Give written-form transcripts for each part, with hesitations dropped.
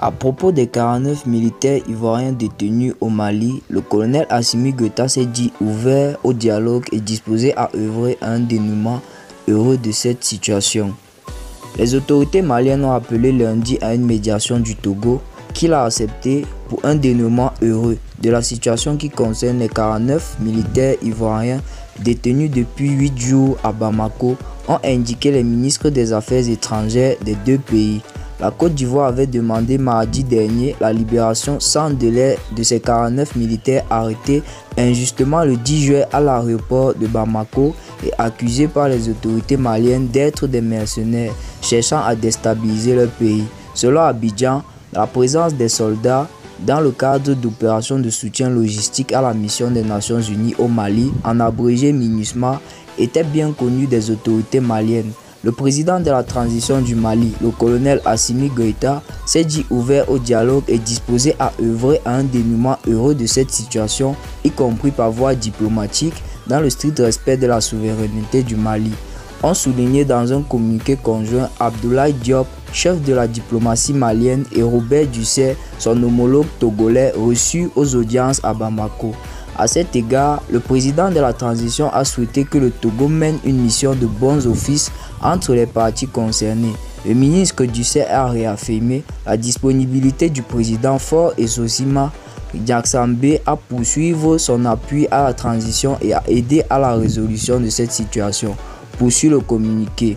À propos des 49 militaires ivoiriens détenus au Mali, le colonel Assimi Goïta s'est dit ouvert au dialogue et disposé à œuvrer à un dénouement heureux de cette situation. Les autorités maliennes ont appelé lundi à une médiation du Togo qu'il a accepté pour un dénouement heureux de la situation qui concerne les 49 militaires ivoiriens détenus depuis 8 jours à Bamako, ont indiqué les ministres des Affaires étrangères des deux pays. La Côte d'Ivoire avait demandé mardi dernier la libération sans délai de ces 49 militaires arrêtés injustement le 10 juillet à l'aéroport de Bamako et accusés par les autorités maliennes d'être des mercenaires cherchant à déstabiliser leur pays. Selon Abidjan, la présence des soldats dans le cadre d'opérations de soutien logistique à la mission des Nations Unies au Mali, en abrégé MINUSMA, était bien connue des autorités maliennes. Le président de la transition du Mali, le colonel Assimi Goïta, s'est dit ouvert au dialogue et disposé à œuvrer à un dénouement heureux de cette situation, y compris par voie diplomatique, dans le strict respect de la souveraineté du Mali. Ont souligné dans un communiqué conjoint Abdoulaye Diop, chef de la diplomatie malienne, et Robert Dussert, son homologue togolais, reçu aux audiences à Bamako. À cet égard, le président de la transition a souhaité que le Togo mène une mission de bons offices entre les parties concernées. Le ministre Dussert a réaffirmé la disponibilité du président Faure Essosima Diaksambe à poursuivre son appui à la transition et à aider à la résolution de cette situation. Poursuit le communiqué.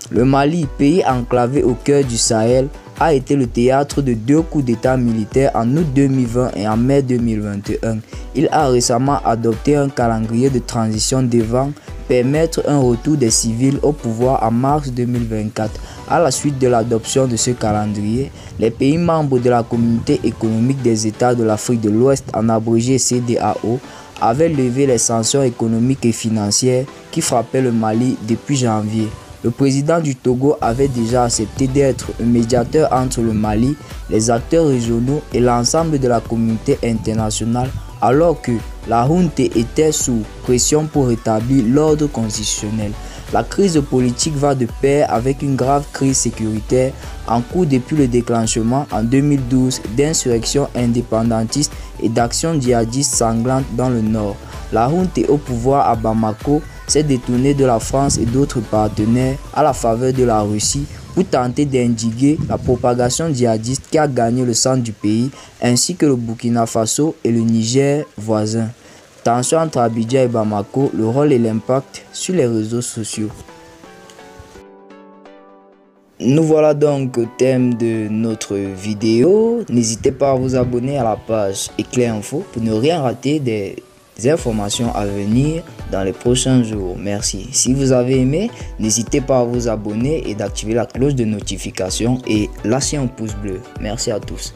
Le Mali, pays enclavé au cœur du Sahel, a été le théâtre de 2 coups d'État militaires en août 2020 et en mai 2021. Il a récemment adopté un calendrier de transition devant permettre un retour des civils au pouvoir en mars 2024. À la suite de l'adoption de ce calendrier, les pays membres de la Communauté économique des États de l'Afrique de l'Ouest, en abrégé CEDEAO, avaient levé les sanctions économiques et financières qui frappaient le Mali depuis janvier. Le président du Togo avait déjà accepté d'être un médiateur entre le Mali, les acteurs régionaux et l'ensemble de la communauté internationale, alors que la junte était sous pression pour rétablir l'ordre constitutionnel. La crise politique va de pair avec une grave crise sécuritaire en cours depuis le déclenchement en 2012 d'insurrections indépendantistes et d'actions djihadistes sanglantes dans le nord. La junte au pouvoir à Bamako s'est détournée de la France et d'autres partenaires à la faveur de la Russie pour tenter d'endiguer la propagation djihadiste qui a gagné le centre du pays, ainsi que le Burkina Faso et le Niger voisin. Tension entre Abidjan et Bamako, le rôle et l'impact sur les réseaux sociaux. Nous voilà donc au thème de notre vidéo. N'hésitez pas à vous abonner à la page Éclair Info pour ne rien rater des informations à venir dans les prochains jours. Merci. Si vous avez aimé, n'hésitez pas à vous abonner et d'activer la cloche de notification et lâcher un pouce bleu. Merci à tous.